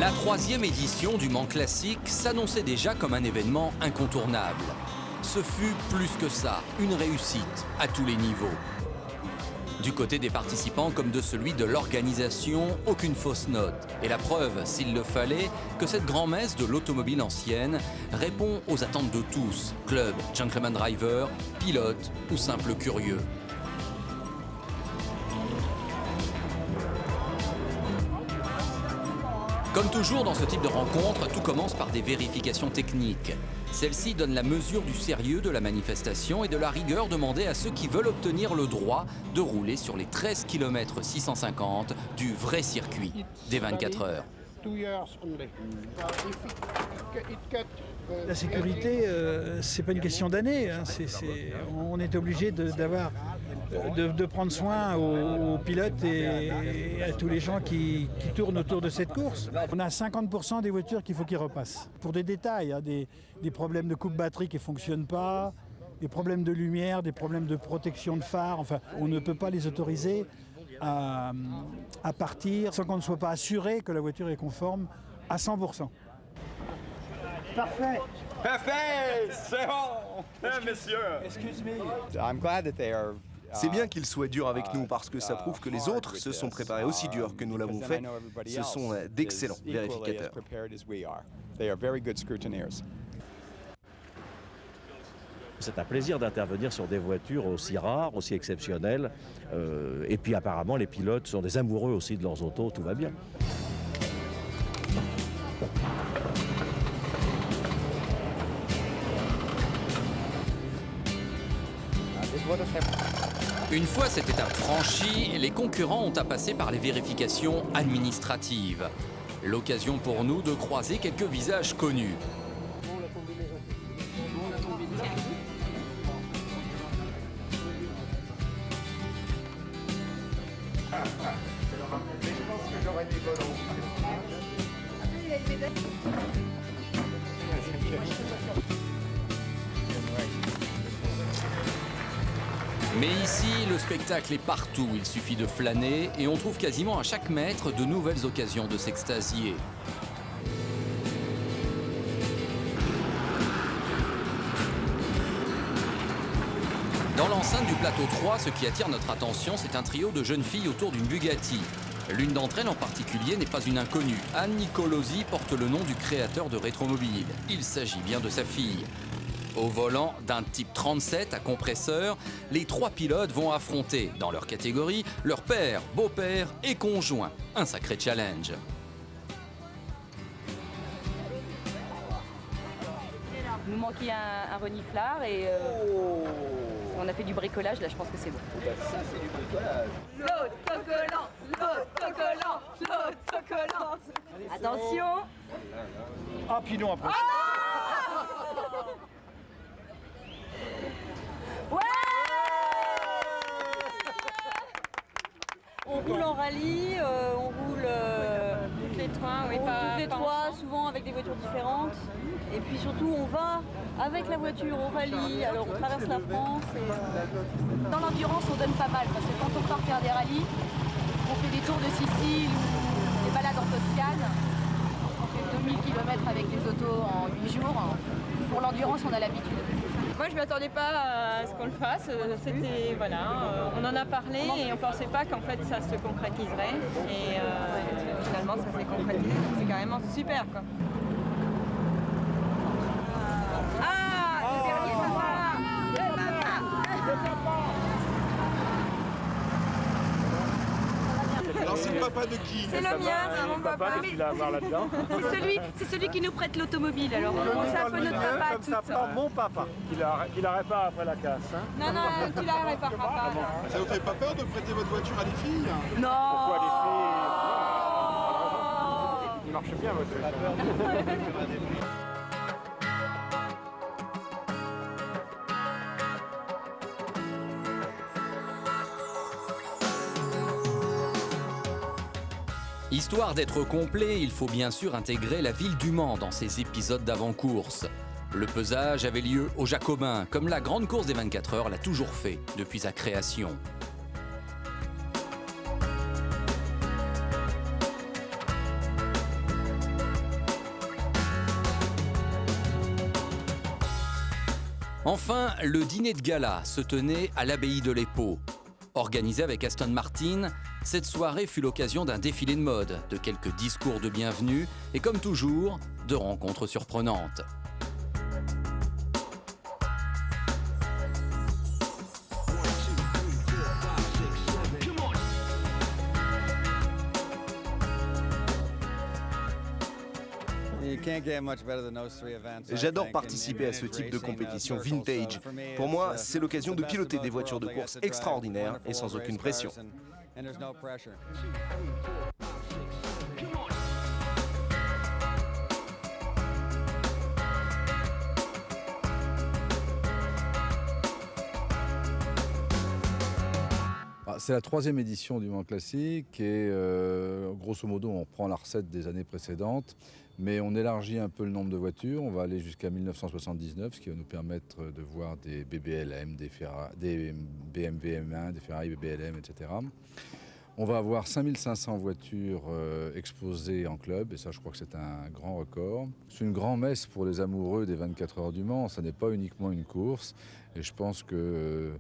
La 3e édition du Mans Classique s'annonçait déjà comme un événement incontournable. Ce fut plus que ça, une réussite à tous les niveaux. Du côté des participants comme de celui de l'organisation, aucune fausse note. Et la preuve, s'il le fallait, que cette grand-messe de l'automobile ancienne répond aux attentes de tous, club, gentleman driver, pilote ou simple curieux. Comme toujours dans ce type de rencontre, tout commence par des vérifications techniques. Celles-ci donnent la mesure du sérieux de la manifestation et de la rigueur demandée à ceux qui veulent obtenir le droit de rouler sur les 13 km 650 du vrai circuit des 24 heures. La sécurité, c'est pas une question d'année. Hein. On est obligé de prendre soin aux pilotes et à tous les gens qui tournent autour de cette course. On a 50% des voitures qu'il faut qu'ils repassent. Pour des détails, hein, des problèmes de coupe-batterie qui ne fonctionnent pas, des problèmes de lumière, des problèmes de protection de phare. Enfin, on ne peut pas les autoriser à partir sans qu'on ne soit pas assuré que la voiture est conforme à 100%. Parfait. Parfait, c'est bon, monsieur. C'est bien qu'ils soient durs avec nous parce que ça prouve que les autres se sont préparés aussi dur que nous l'avons fait. Ce sont d'excellents vérificateurs. C'est un plaisir d'intervenir sur des voitures aussi rares, aussi exceptionnelles. Et puis apparemment, les pilotes sont des amoureux aussi de leurs autos, tout va bien. Une fois cette étape franchie, les concurrents ont à passer par les vérifications administratives. L'occasion pour nous de croiser quelques visages connus. Mais ici, le spectacle est partout. Il suffit de flâner et on trouve quasiment à chaque mètre de nouvelles occasions de s'extasier. Dans l'enceinte du plateau 3, ce qui attire notre attention, c'est un trio de jeunes filles autour d'une Bugatti. L'une d'entre elles en particulier n'est pas une inconnue. Anne Nicolosi porte le nom du créateur de Rétromobile. Il s'agit bien de sa fille. Au volant d'un type 37 à compresseur, les 3 pilotes vont affronter, dans leur catégorie, leur père, beau-père et conjoint. Un sacré challenge. Il nous manquait un reniflard et on a fait du bricolage. Là, je pense que c'est bon. Ça, c'est du bricolage. L'autocollant. Attention. Ah, puis non, après. On roule en rallye, on roule toutes les trois, souvent avec des voitures différentes. Et puis surtout, on va avec la voiture au rallye. Alors on traverse la France. Et, dans l'endurance, on donne pas mal parce que quand on part faire des rallyes, on fait des tours de Sicile ou des balades en Toscane. On fait 2000 km avec les autos en 8 jours. Pour l'endurance, on a l'habitude. Moi, je ne m'attendais pas à ce qu'on le fasse. C'était, voilà, on en a parlé et on ne pensait pas qu'en fait ça se concrétiserait. Et finalement, ça s'est concrétisé. C'est carrément super, quoi. Ah, le dernier Alors, c'est le papa de qui? C'est le mien, c'est mon papa. C'est celui qui nous prête l'automobile. Alors c'est un peu notre papa. Comme ça part mon papa. Qu'il la répare après la casse. Hein. Non, tu la répareras pas. Ça vous fait pas peur de prêter votre voiture à des filles? Non. Pourquoi les filles Il marche bien votre voiture. Histoire d'être complet, il faut bien sûr intégrer la ville du Mans dans ces épisodes d'avant-course. Le pesage avait lieu aux Jacobins, comme la grande course des 24 heures l'a toujours fait depuis sa création. Enfin, le dîner de gala se tenait à l'abbaye de l'Épau. Organisé avec Aston Martin, cette soirée fut l'occasion d'un défilé de mode, de quelques discours de bienvenue et comme toujours, de rencontres surprenantes. J'adore participer à ce type de compétition vintage. Pour moi, c'est l'occasion de piloter des voitures de course extraordinaires et sans aucune pression. C'est la 3e édition du Mans Classique et grosso modo on reprend la recette des années précédentes, mais on élargit un peu le nombre de voitures. On va aller jusqu'à 1979, ce qui va nous permettre de voir des BBLM, des BMW M1, des Ferrari BBLM, etc. On va avoir 5500 voitures exposées en club, et ça je crois que c'est un grand record. C'est une grand-messe pour les amoureux des 24 heures du Mans, ça n'est pas uniquement une course, et je pense que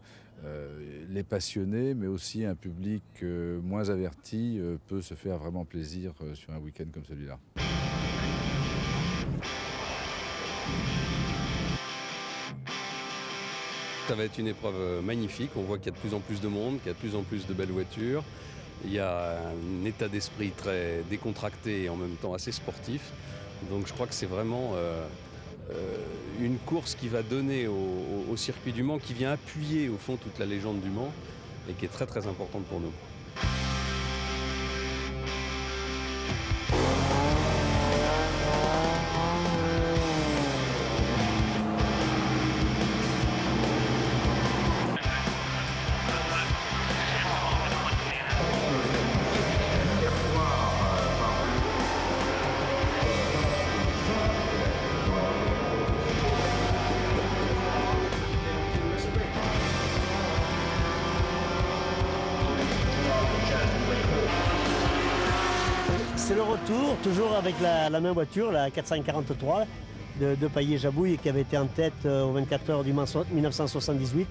les passionnés, mais aussi un public moins averti, peut se faire vraiment plaisir sur un week-end comme celui-là. Ça va être une épreuve magnifique, on voit qu'il y a de plus en plus de monde, qu'il y a de plus en plus de belles voitures. Il y a un état d'esprit très décontracté et en même temps assez sportif. Donc je crois que c'est vraiment une course qui va donner au circuit du Mans, qui vient appuyer au fond toute la légende du Mans et qui est très très importante pour nous. C'est le retour, toujours avec la même voiture, la 443 de Paillet-Jabouille, qui avait été en tête aux 24 heures du Mans 1978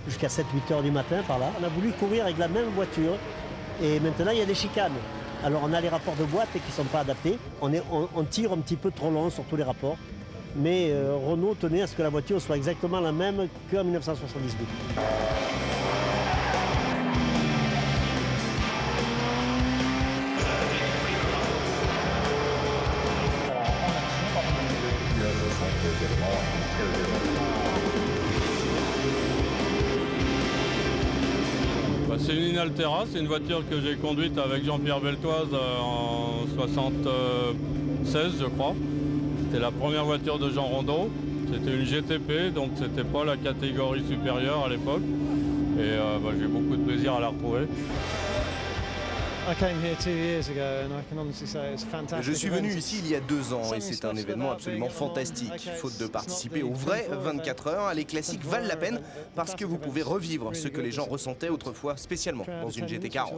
jusqu'à 7-8 heures du matin par là. On a voulu courir avec la même voiture et maintenant il y a des chicanes. Alors on a les rapports de boîte qui ne sont pas adaptés. On tire un petit peu trop long sur tous les rapports. Mais Renault tenait à ce que la voiture soit exactement la même qu'en 1978. C'est une Inaltera, c'est une voiture que j'ai conduite avec Jean-Pierre Beltoise en 1976, je crois. C'était la première voiture de Jean Rondeau. C'était une GTP, donc c'était pas la catégorie supérieure à l'époque. Et j'ai beaucoup de plaisir à la retrouver. Je suis venu ici il y a 2 ans et c'est un événement absolument fantastique. Faute de participer aux vraies 24 heures, les classiques valent la peine parce que vous pouvez revivre ce que les gens ressentaient autrefois, spécialement dans une GT40.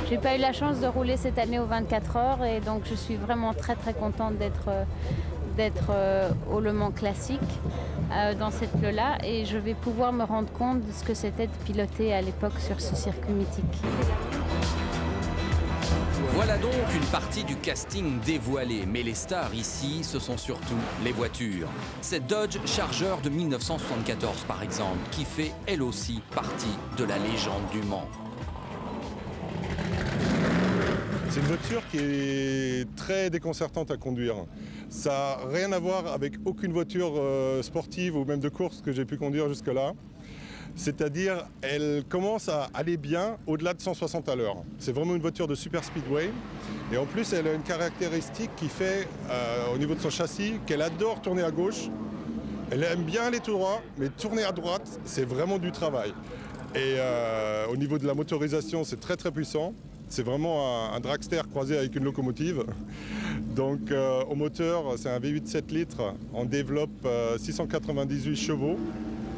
J'ai pas eu la chance de rouler cette année aux 24 heures et donc je suis vraiment très très contente d'être au Le Mans Classique dans cette pile-là et je vais pouvoir me rendre compte de ce que c'était de piloter à l'époque sur ce circuit mythique. Voilà donc une partie du casting dévoilé, mais les stars ici, ce sont surtout les voitures. Cette Dodge Charger de 1974 par exemple, qui fait elle aussi partie de la légende du Mans. C'est une voiture qui est très déconcertante à conduire. Ça n'a rien à voir avec aucune voiture sportive ou même de course que j'ai pu conduire jusque-là. C'est-à-dire, elle commence à aller bien au-delà de 160 à l'heure. C'est vraiment une voiture de super speedway. Et en plus, elle a une caractéristique qui fait, au niveau de son châssis, qu'elle adore tourner à gauche. Elle aime bien aller tout droit, mais tourner à droite, c'est vraiment du travail. Et au niveau de la motorisation, c'est très très puissant. C'est vraiment un dragster croisé avec une locomotive. Donc au moteur, c'est un V8 7 litres. On développe 698 chevaux.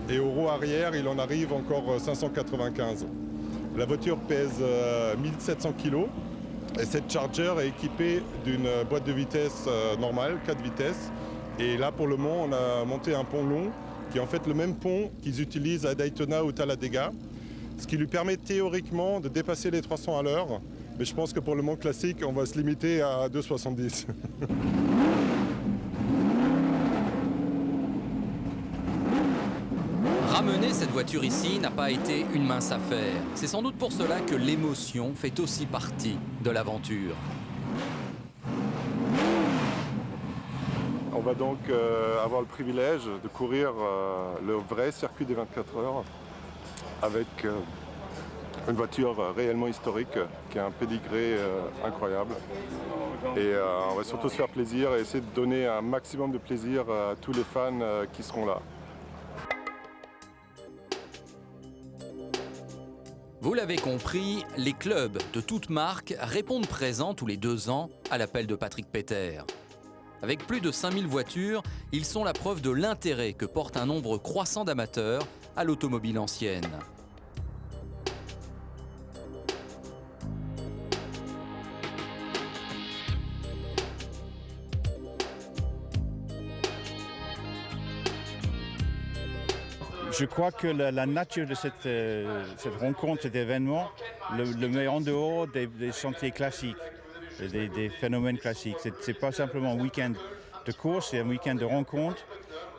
Et au roue arrière, il en arrive encore 595. La voiture pèse 1700 kg. Et cette Charger est équipée d'une boîte de vitesse normale, 4 vitesses. Et là, pour le moment, on a monté un pont long, qui est en fait le même pont qu'ils utilisent à Daytona ou Talladega, ce qui lui permet théoriquement de dépasser les 300 à l'heure. Mais je pense que pour le Mans classique, on va se limiter à 2,70. Ramener cette voiture ici n'a pas été une mince affaire. C'est sans doute pour cela que l'émotion fait aussi partie de l'aventure. On va donc avoir le privilège de courir le vrai circuit des 24 heures avec une voiture réellement historique qui a un pédigré incroyable. Et on va surtout se faire plaisir et essayer de donner un maximum de plaisir à tous les fans qui seront là. Vous l'avez compris, les clubs de toutes marques répondent présents tous les 2 ans à l'appel de Patrick Peter. Avec plus de 5000 voitures, ils sont la preuve de l'intérêt que porte un nombre croissant d'amateurs à l'automobile ancienne. Je crois que la nature de cette rencontre, cet événement, le met en dehors des sentiers classiques, des phénomènes classiques. Ce n'est pas simplement un week-end de course, c'est un week-end de rencontre.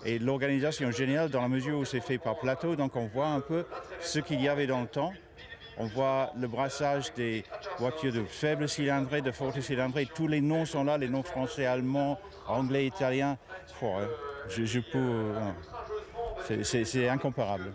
Et l'organisation générale, dans la mesure où c'est fait par plateau, donc on voit un peu ce qu'il y avait dans le temps. On voit le brassage des voitures de faible cylindrée, de forte cylindrée. Tous les noms sont là, les noms français, allemands, anglais, italiens. C'est incomparable.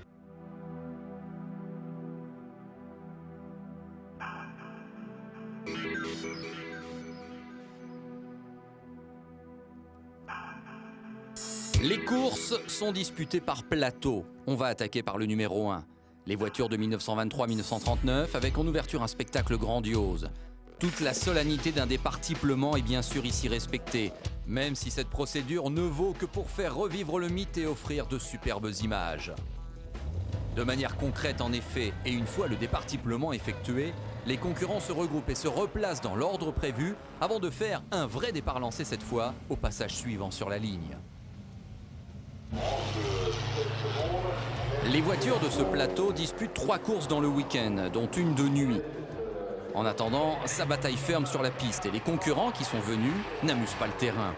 Les courses sont disputées par plateau. On va attaquer par le numéro 1. Les voitures de 1923-1939 avec en ouverture un spectacle grandiose. Toute la solennité d'un départ triplement est bien sûr ici respectée, même si cette procédure ne vaut que pour faire revivre le mythe et offrir de superbes images. De manière concrète en effet, et une fois le départ triplement effectué, les concurrents se regroupent et se replacent dans l'ordre prévu avant de faire un vrai départ lancé cette fois au passage suivant sur la ligne. Les voitures de ce plateau disputent 3 courses dans le week-end, dont une de nuit. En attendant, sa bataille ferme sur la piste et les concurrents qui sont venus n'amusent pas le terrain.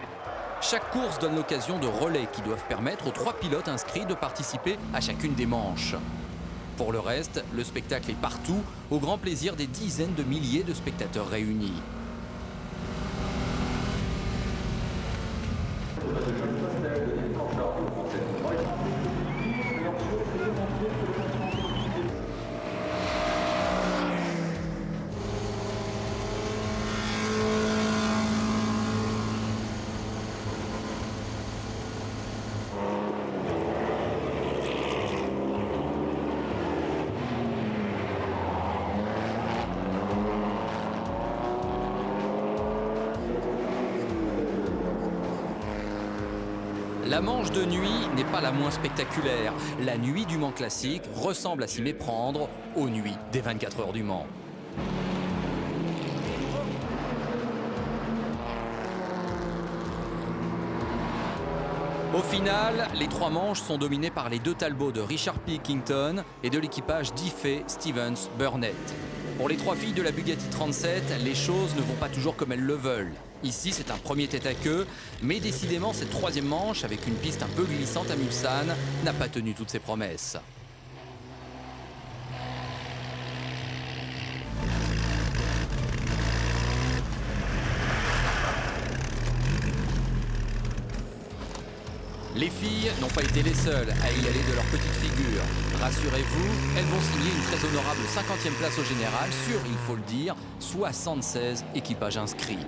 Chaque course donne l'occasion de relais qui doivent permettre aux 3 pilotes inscrits de participer à chacune des manches. Pour le reste, le spectacle est partout, au grand plaisir des dizaines de milliers de spectateurs réunis. La manche de nuit n'est pas la moins spectaculaire. La nuit du Mans classique ressemble à s'y méprendre aux nuits des 24 heures du Mans. Au final, les 3 manches sont dominées par les 2 Talbot de Richard Pilkington et de l'équipage Diffey, Stevens, Burnett. Pour les 3 filles de la Bugatti 37, les choses ne vont pas toujours comme elles le veulent. Ici, c'est un premier tête-à-queue, mais décidément, cette 3e manche, avec une piste un peu glissante à Mulsanne, n'a pas tenu toutes ses promesses. Les filles n'ont pas été les seules à y aller de leur petite figure. Rassurez-vous, elles vont signer une très honorable 50e place au général sur, il faut le dire, 76 équipages inscrits.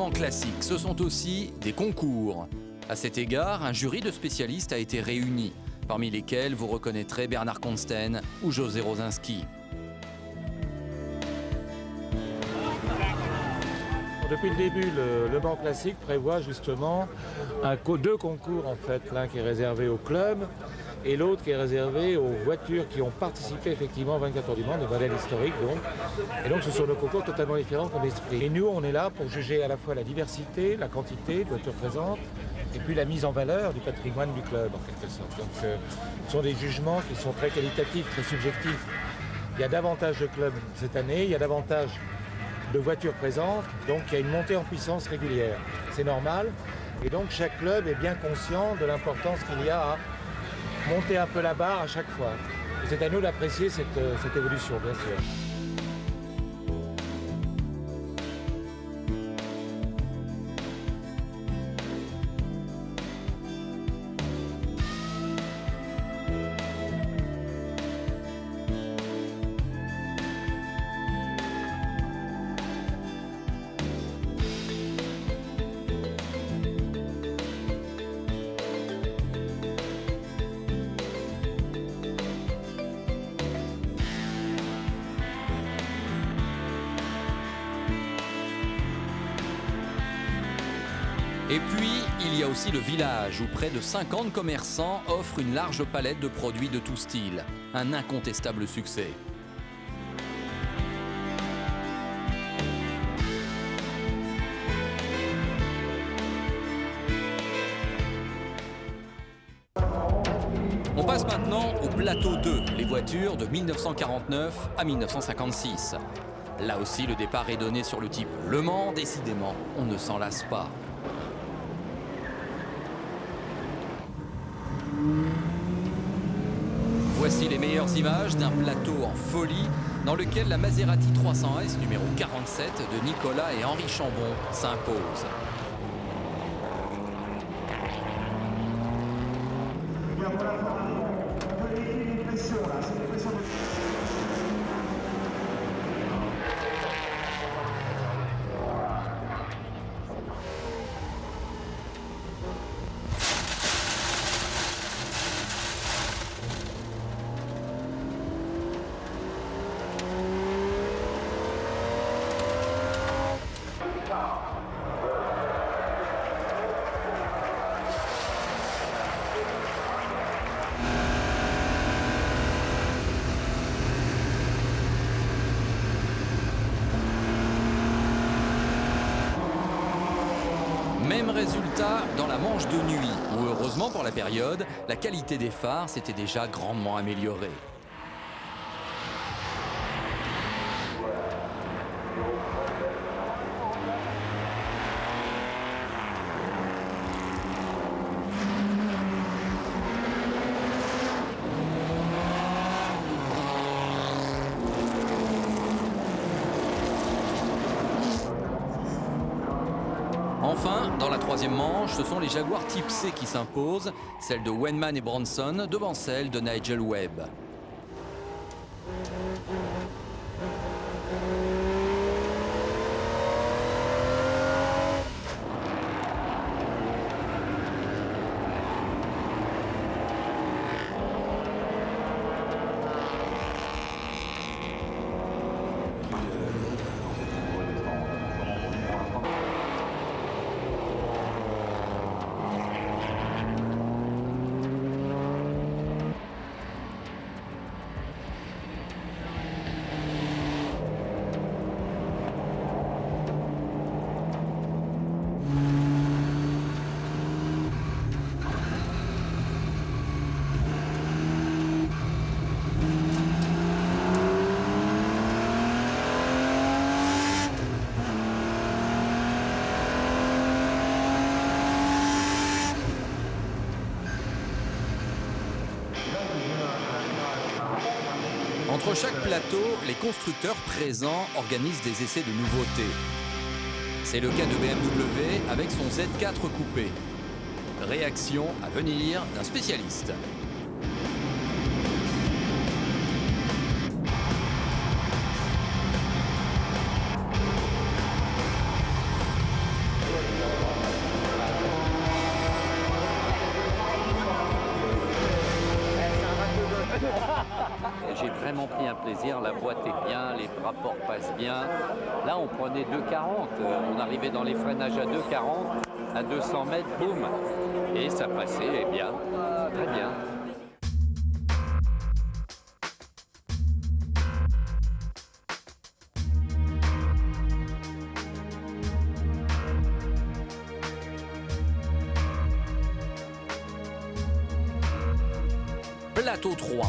Mans classique, ce sont aussi des concours. À cet égard, un jury de spécialistes a été réuni, parmi lesquels vous reconnaîtrez Bernard Consten ou José Rosinski. Depuis le début, le Mans Classique prévoit justement deux concours en fait, l'un qui est réservé au club et l'autre qui est réservé aux voitures qui ont participé effectivement au 24 heures du Mans, des modèles historiques donc. Et donc ce sont deux concours totalement différents comme esprit. Et nous on est là pour juger à la fois la diversité, la quantité de voitures présentes et puis la mise en valeur du patrimoine du club en quelque sorte. Donc ce sont des jugements qui sont très qualitatifs, très subjectifs. Il y a davantage de clubs cette année, il y a davantage de voitures présentes, donc il y a une montée en puissance régulière. C'est normal, et donc chaque club est bien conscient de l'importance qu'il y a à monter un peu la barre à chaque fois. Et c'est à nous d'apprécier cette évolution, bien sûr. Et puis, il y a aussi le village, où près de 50 commerçants offrent une large palette de produits de tout style. Un incontestable succès. On passe maintenant au plateau 2, les voitures de 1949 à 1956. Là aussi, le départ est donné sur le type Le Mans, décidément, on ne s'en lasse pas. Voici les meilleures images d'un plateau en folie dans lequel la Maserati 300S numéro 47 de Nicolas et Henri Chambon s'impose. Même résultat dans la Manche de nuit, où heureusement pour la période, la qualité des phares s'était déjà grandement améliorée. Enfin, dans la troisième manche, ce sont les Jaguars Type C qui s'imposent, celle de Wenman et Bronson devant celle de Nigel Webb. Entre chaque plateau, les constructeurs présents organisent des essais de nouveautés. C'est le cas de BMW avec son Z4 coupé. Réaction à venir d'un spécialiste. J'ai vraiment pris un plaisir, la boîte est bien, les rapports passent bien. Là, on prenait 2,40, on arrivait dans les freinages à 2,40, à 200 mètres, boum, et ça passait bien, très bien. Plateau 3,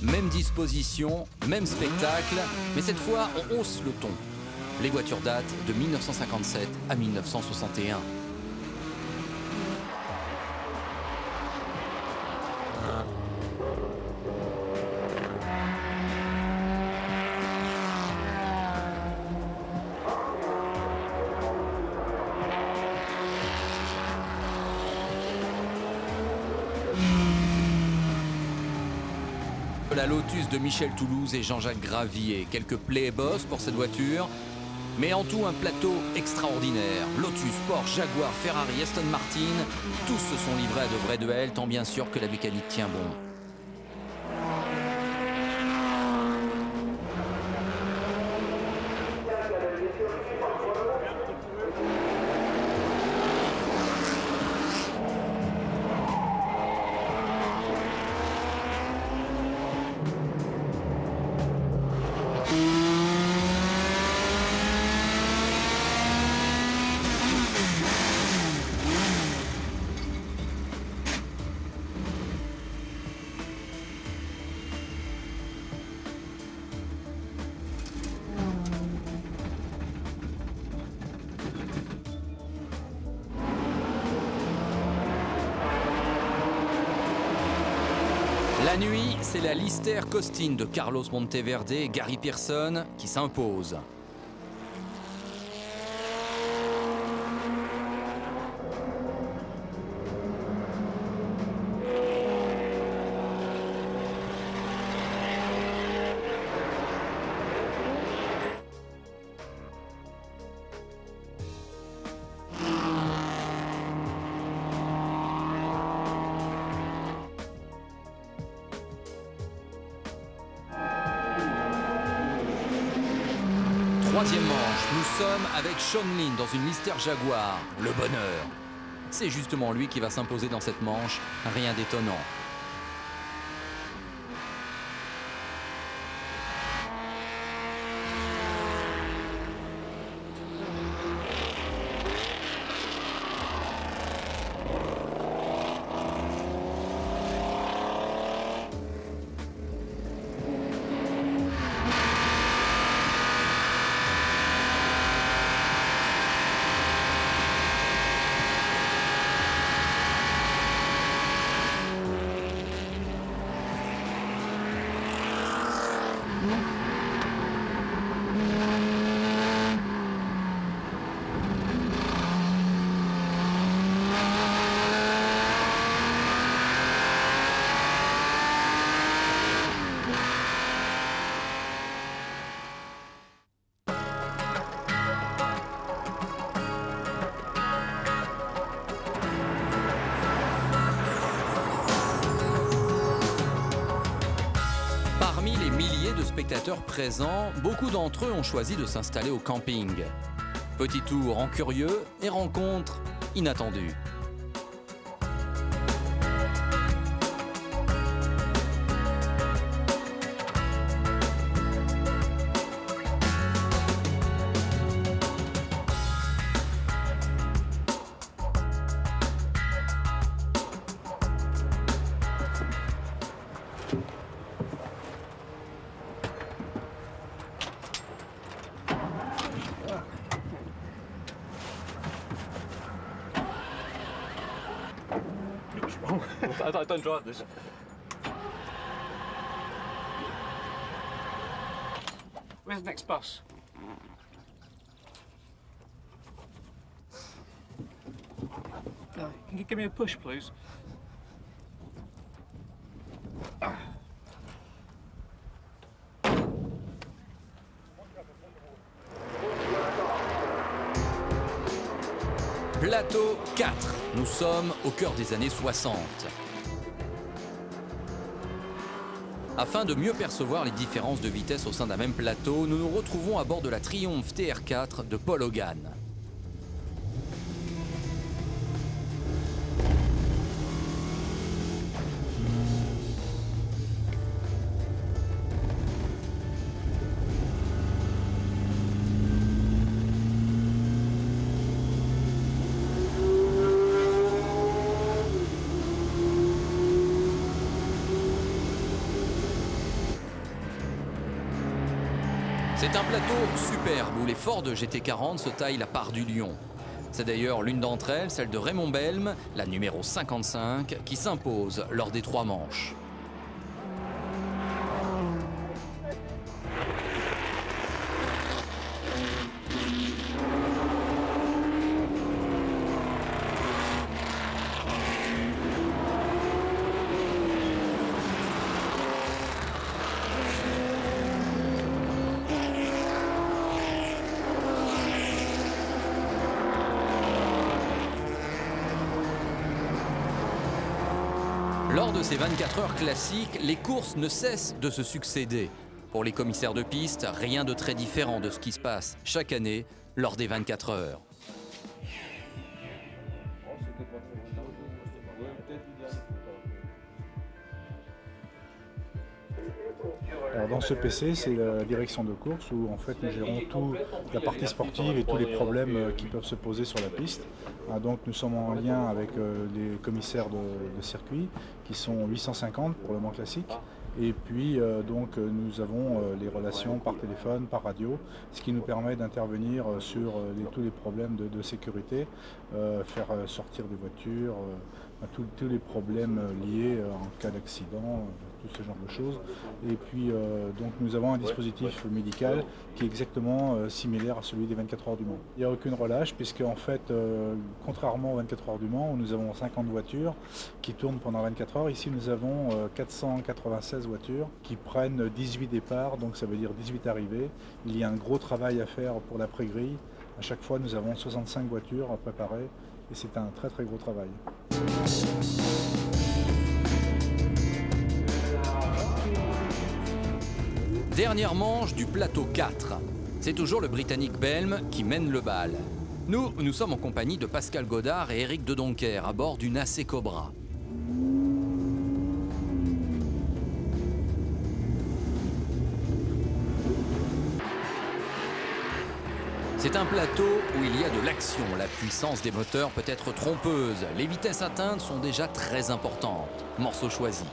même disposition, même spectacle, mais cette fois on hausse le ton. Les voitures datent de 1957 à 1961. La Lotus de Michel Toulouse et Jean-Jacques Gravier. Quelques plaies et bosses pour cette voiture, mais en tout un plateau extraordinaire. Lotus, Porsche, Jaguar, Ferrari, Aston Martin, tous se sont livrés à de vrais duels, tant bien sûr que la mécanique tient bon. La nuit, c'est la Lister Costin de Carlos Monteverde et Gary Pearson qui s'impose. Troisième manche, nous sommes avec Sean Lynn dans une Lister Jaguar, le bonheur. C'est justement lui qui va s'imposer dans cette manche, rien d'étonnant. Parmi les milliers de spectateurs présents, beaucoup d'entre eux ont choisi de s'installer au camping. Petit tour en curieux et rencontre inattendue. I don't drive this. Where's the next bus? Can you give me a push, please? Plateau 4, nous sommes au cœur des années 60. Afin de mieux percevoir les différences de vitesse au sein d'un même plateau, nous nous retrouvons à bord de la Triumph TR4 de Paul Hogan. C'est un plateau superbe où les Ford GT40 se taillent la part du lion. C'est d'ailleurs l'une d'entre elles, celle de Raymond Belme, la numéro 55, qui s'impose lors des 3 manches. Lors de ces 24 heures classiques, les courses ne cessent de se succéder. Pour les commissaires de piste, rien de très différent de ce qui se passe chaque année lors des 24 heures. Alors dans ce PC, c'est la direction de course où en fait nous gérons toute la partie sportive et tous les problèmes qui peuvent se poser sur la piste. Donc nous sommes en lien avec les commissaires de circuit qui sont 850 pour le Mans classique. Et puis donc nous avons les relations par téléphone, par radio, ce qui nous permet d'intervenir sur tous les problèmes de sécurité, faire sortir des voitures, tous les problèmes liés en cas d'accident, tout ce genre de choses. Et puis donc nous avons un dispositif médical qui est exactement similaire à celui des 24 heures du Mans. Il n'y a aucune relâche puisque en fait, contrairement aux 24 heures du Mans où nous avons 50 voitures qui tournent pendant 24 heures, ici nous avons 496 voitures qui prennent 18 départs, donc ça veut dire 18 arrivées. Il y a un gros travail à faire pour l'après-grille. À chaque fois, nous avons 65 voitures à préparer et c'est un très très gros travail. Dernière manche du plateau 4. C'est toujours le Britannique Belme qui mène le bal. Nous sommes en compagnie de Pascal Godard et Éric Dedoncker à bord d'une AC Cobra. C'est un plateau où il y a de l'action. La puissance des moteurs peut être trompeuse. Les vitesses atteintes sont déjà très importantes. Morceau choisi.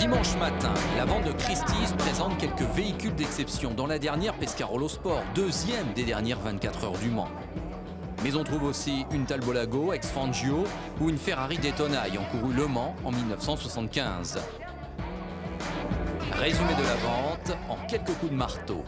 Dimanche matin, la vente de Christie's présente quelques véhicules d'exception, dont la dernière Pescarolo Sport, deuxième des dernières 24 heures du Mans. Mais on trouve aussi une Talbot Lago, ex-Fangio, ou une Ferrari Daytona ayant couru Le Mans en 1975. Résumé de la vente en quelques coups de marteau.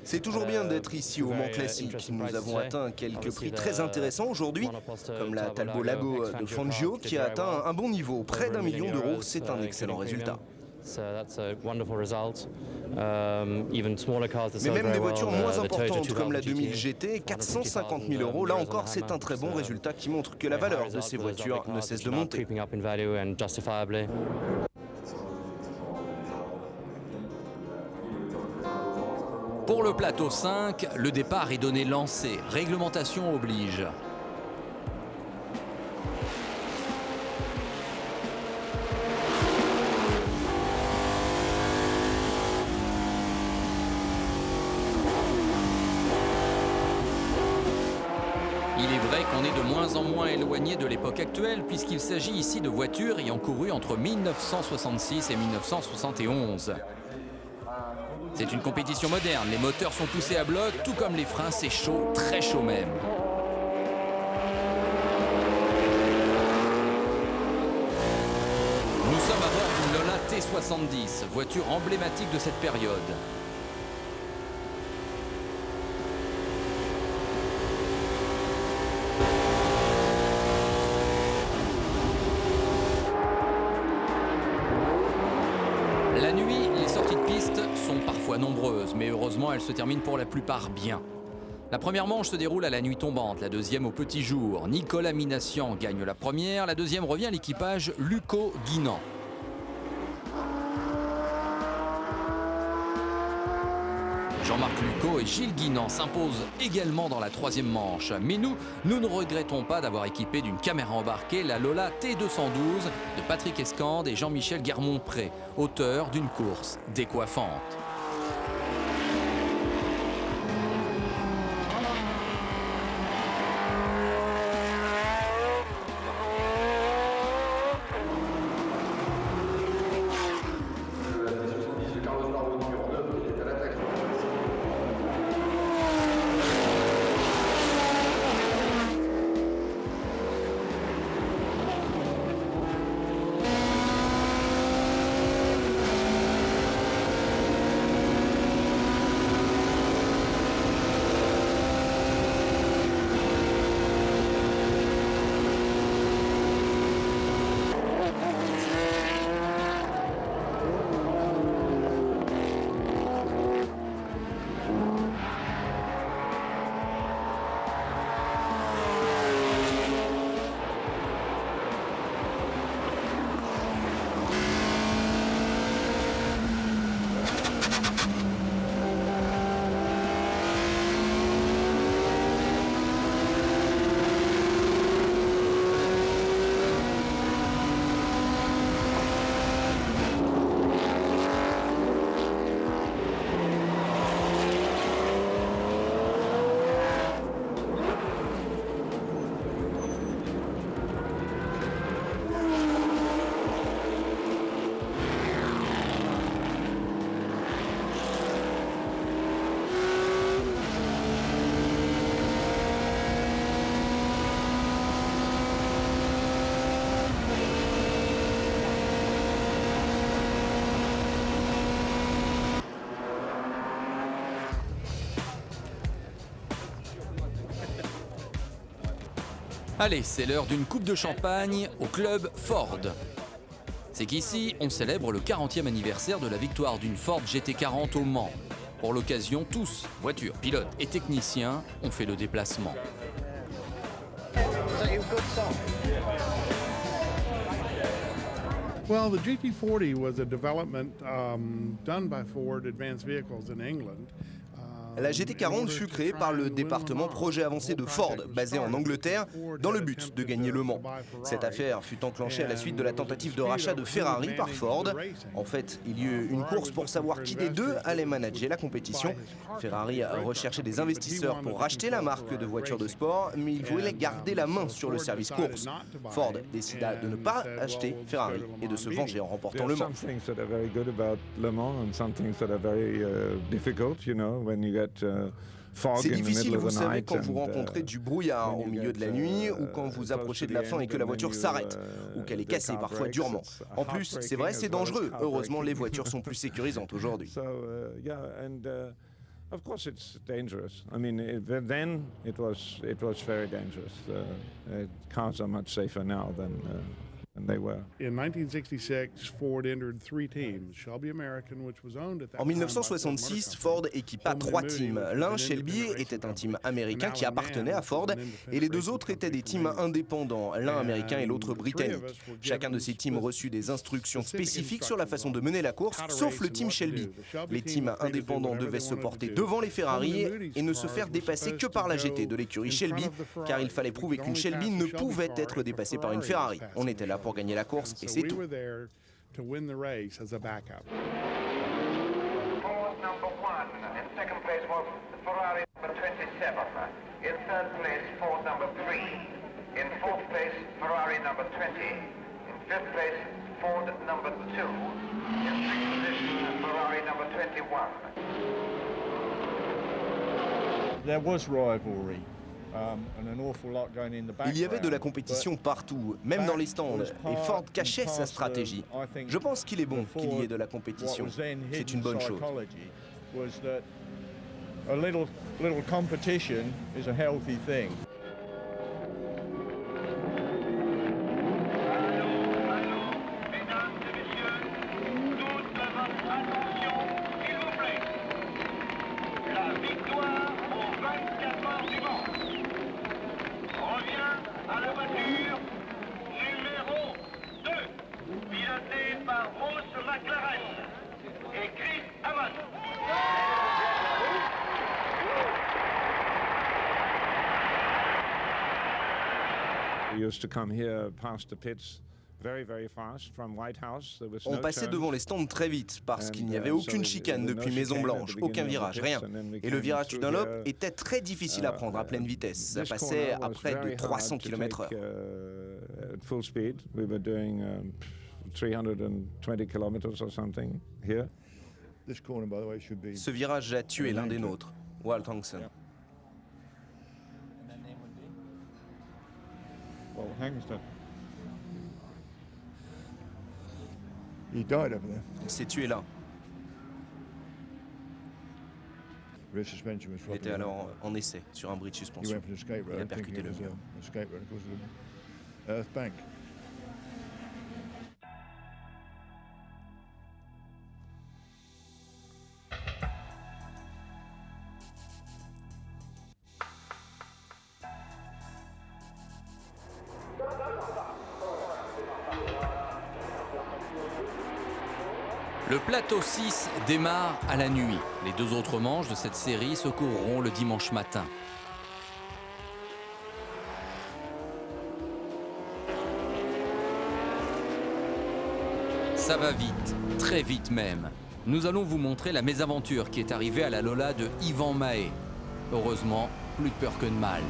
C'est toujours bien d'être ici au Mans Classique. Nous avons atteint quelques prix très intéressants aujourd'hui, comme la Talbot Lago de Fangio qui a atteint un bon niveau, près d'1 million d'euros. C'est un excellent résultat. Mais même des voitures moins importantes comme la 2000 GT, 450 000 euros, là encore c'est un très bon résultat qui montre que la valeur de ces voitures ne cesse de monter. Pour le plateau 5, le départ est donné lancé, réglementation oblige. Il est vrai qu'on est de moins en moins éloigné de l'époque actuelle puisqu'il s'agit ici de voitures ayant couru entre 1966 et 1971. C'est une compétition moderne, les moteurs sont poussés à bloc, tout comme les freins, c'est chaud, très chaud même. Nous sommes à bord d'une Lola T70, voiture emblématique de cette période. La nuit, les sorties de piste sont parfois nombreuses, mais heureusement, elles se terminent pour la plupart bien. La première manche se déroule à la nuit tombante, la deuxième au petit jour. Nicolas Minassian gagne la première, la deuxième revient à l'équipage Luco Guinan. Jean-Marc Lucot et Gilles Guinan s'imposent également dans la troisième manche. Mais nous ne regrettons pas d'avoir équipé d'une caméra embarquée la Lola T212 de Patrick Escande et Jean-Michel Guermont-Pré, auteur d'une course décoiffante. Allez, c'est l'heure d'une coupe de champagne au club Ford. C'est qu'ici, on célèbre le 40e anniversaire de la victoire d'une Ford GT40 au Mans. Pour l'occasion, tous, voitures, pilotes et techniciens, ont fait le déplacement. Well, the GT40 was a development done by Ford Advanced Vehicles in England. La GT40 fut créée par le département projet avancé de Ford, basé en Angleterre, dans le but de gagner Le Mans. Cette affaire fut enclenchée à la suite de la tentative de rachat de Ferrari par Ford. En fait, il y eut une course pour savoir qui des deux allait manager la compétition. Ferrari a recherché des investisseurs pour racheter la marque de voitures de sport, mais il voulait garder la main sur le service course. Ford décida de ne pas acheter Ferrari et de se venger en remportant Le Mans. C'est difficile, vous savez, quand vous rencontrez du brouillard au milieu de la nuit, ou quand vous approchez de la fin et que la voiture s'arrête, ou qu'elle est cassée parfois durement. En plus, c'est vrai, c'est dangereux. Heureusement, les voitures sont plus sécurisantes aujourd'hui. Of course, it's dangerous. I mean, then it was very dangerous. Cars are much safer now than they were. In 1966, Ford entered 3 teams. Shelby American, which was owned at that En 1966, Ford équipa 3 teams. L'un, Shelby, était un team américain qui appartenait à Ford, et les 2 autres étaient des teams indépendants, l'un américain et l'autre britannique. Chacun de ces teams reçut des instructions spécifiques sur la façon de mener la course, sauf le team Shelby. Les teams indépendants devaient se porter devant les Ferrari et ne se faire dépasser que par la GT de l'écurie Shelby, car il fallait prouver qu'une Shelby ne pouvait être dépassée par une Ferrari. On était là pour gagner la course et c'est tout. Ford number 1 in second place was Ferrari number 27. In third place, Ford number 3. In fourth place, Ferrari number 20. In fifth place, Ford number 2. In sixth position, Ferrari number 21. There was rivalry. Il y avait de la compétition partout, même dans les stands, et Ford cachait sa stratégie. Je pense qu'il est bon qu'il y ait de la compétition. C'est une bonne chose. A little competition is a healthy thing. On passait devant les stands très vite parce qu'il n'y avait aucune chicane depuis Maison Blanche, aucun virage, rien. Et le virage du Dunlop était très difficile à prendre à pleine vitesse. Ça passait à près de 300 km/h. Ce virage a tué l'un des nôtres, Walt Hanson. He died over there. Il s'est tué là. Il était alors en essai sur un bris de suspension. Il a percuté le mur. Le plateau 6 démarre à la nuit. Les 2 autres manches de cette série se courront le dimanche matin. Ça va vite, très vite même. Nous allons vous montrer la mésaventure qui est arrivée à la Lola de Yvan Mahé. Heureusement, plus de peur que de mal.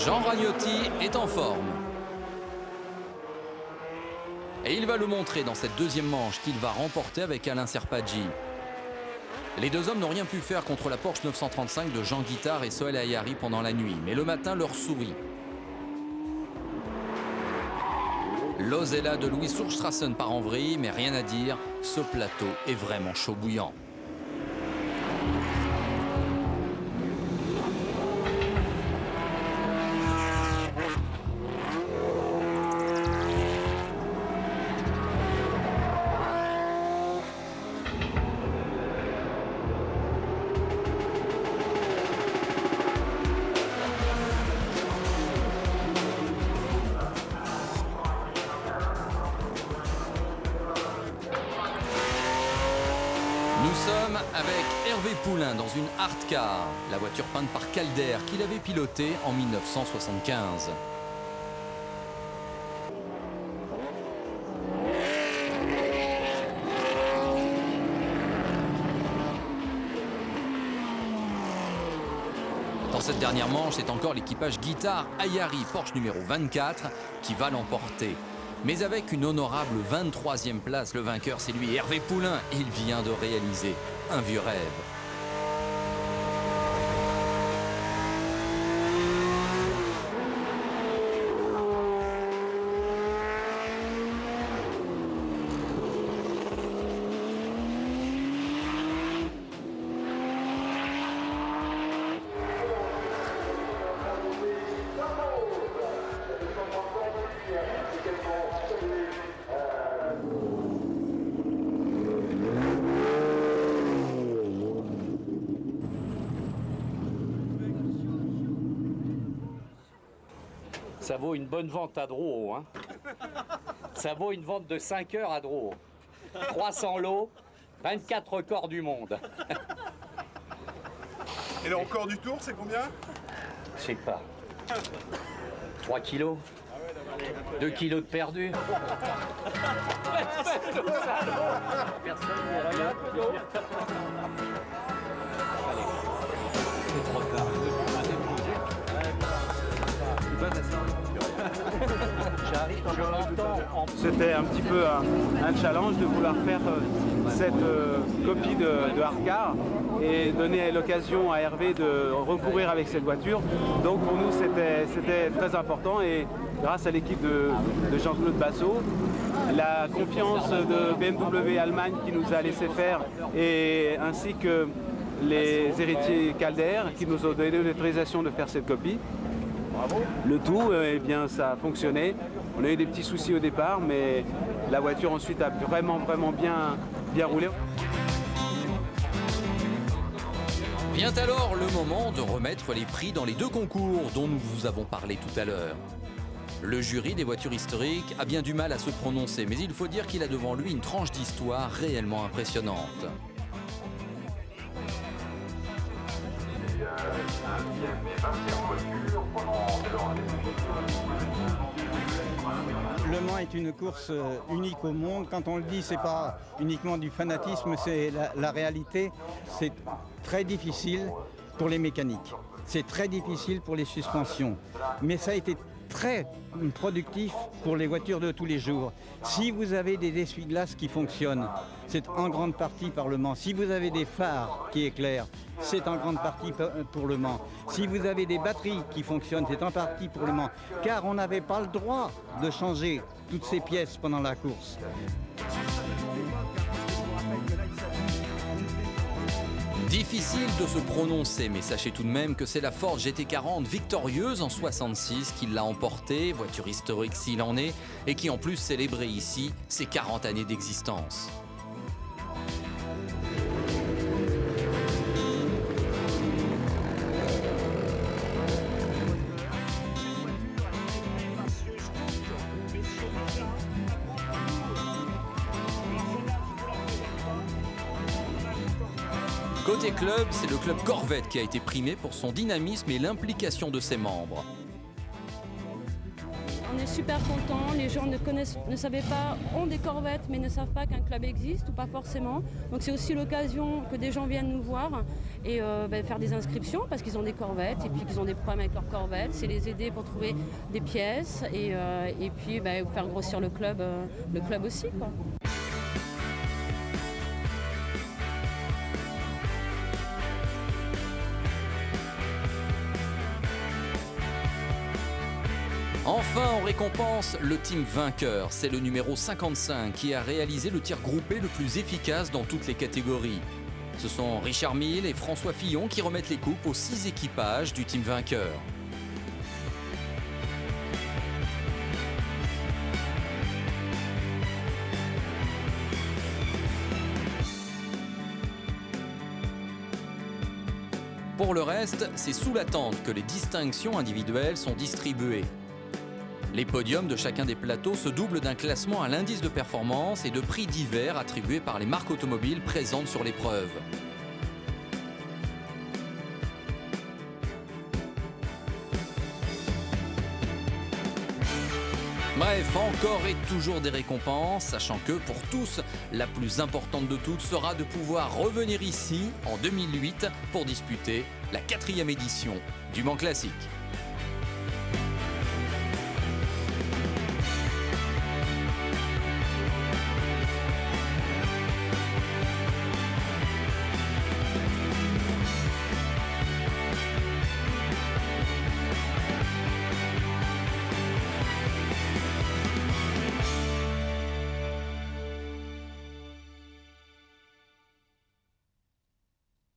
Jean Ragnotti est en forme. Et il va le montrer dans cette deuxième manche qu'il va remporter avec Alain Serpadji. Les deux hommes n'ont rien pu faire contre la Porsche 935 de Jean Guittard et Sohail Ayari pendant la nuit, mais le matin leur sourit. L'Osella de Louis Surstrassen part en vrille, mais rien à dire, ce plateau est vraiment chaud bouillant. Nous sommes avec Hervé Poulain dans une hardcar, la voiture peinte par Calder qu'il avait pilotée en 1975. Dans cette dernière manche, c'est encore l'équipage Guittard Ayari Porsche numéro 24 qui va l'emporter. Mais avec une honorable 23e place, le vainqueur, c'est lui, Hervé Poulain. Il vient de réaliser un vieux rêve. Ça vaut une bonne vente à Drouot, hein. Ça vaut une vente de 5 heures à Drouot. 300 lots, 24 records du monde. Et le record du tour, c'est combien? Je sais pas. 3 kilos 2 kilos de perdu. Personne n'y regarde. C'est trop tard. C'était un petit peu un challenge de vouloir faire cette copie de hardcar et donner l'occasion à Hervé de recourir avec cette voiture. Donc pour nous c'était très important et grâce à l'équipe de Jean-Claude Bassot, la confiance de BMW Allemagne qui nous a laissé faire et ainsi que les héritiers Calder qui nous ont donné l'autorisation de faire cette copie. Le tout, eh bien, ça a fonctionné. On a eu des petits soucis au départ, mais la voiture ensuite a vraiment bien roulé. Vient alors le moment de remettre les prix dans les deux concours dont nous vous avons parlé tout à l'heure. Le jury des voitures historiques a bien du mal à se prononcer, mais il faut dire qu'il a devant lui une tranche d'histoire réellement impressionnante. Le Mans est une course unique au monde. Quand on le dit, c'est pas uniquement du fanatisme, c'est la réalité. C'est très difficile pour les mécaniques. C'est très difficile pour les suspensions. Mais ça a été très productif pour les voitures de tous les jours. Si vous avez des essuie-glaces qui fonctionnent, c'est en grande partie par le Mans. Si vous avez des phares qui éclairent, c'est en grande partie pour le Mans. Si vous avez des batteries qui fonctionnent, c'est en partie pour le Mans. Car on n'avait pas le droit de changer toutes ces pièces pendant la course. Difficile de se prononcer, mais sachez tout de même que c'est la Ford GT40 victorieuse en 66 qui l'a emportée, voiture historique s'il en est, et qui en plus célébrait ici ses 40 années d'existence. Côté club, c'est le club Corvette qui a été primé pour son dynamisme et l'implication de ses membres. On est super contents. Les gens ne savaient pas, ont des corvettes, mais ne savent pas qu'un club existe ou pas forcément. Donc c'est aussi l'occasion que des gens viennent nous voir et faire des inscriptions parce qu'ils ont des corvettes et puis qu'ils ont des problèmes avec leurs corvettes. C'est les aider pour trouver des pièces et puis faire grossir le club aussi, quoi. Enfin, on récompense le team vainqueur. C'est le numéro 55 qui a réalisé le tir groupé le plus efficace dans toutes les catégories. Ce sont Richard Mille et François Fillon qui remettent les coupes aux 6 équipages du team vainqueur. Pour le reste, c'est sous la tente que les distinctions individuelles sont distribuées. Les podiums de chacun des plateaux se doublent d'un classement à l'indice de performance et de prix divers attribués par les marques automobiles présentes sur l'épreuve. Bref, encore et toujours des récompenses, sachant que pour tous, la plus importante de toutes sera de pouvoir revenir ici en 2008 pour disputer la 4e édition du Mans Classique.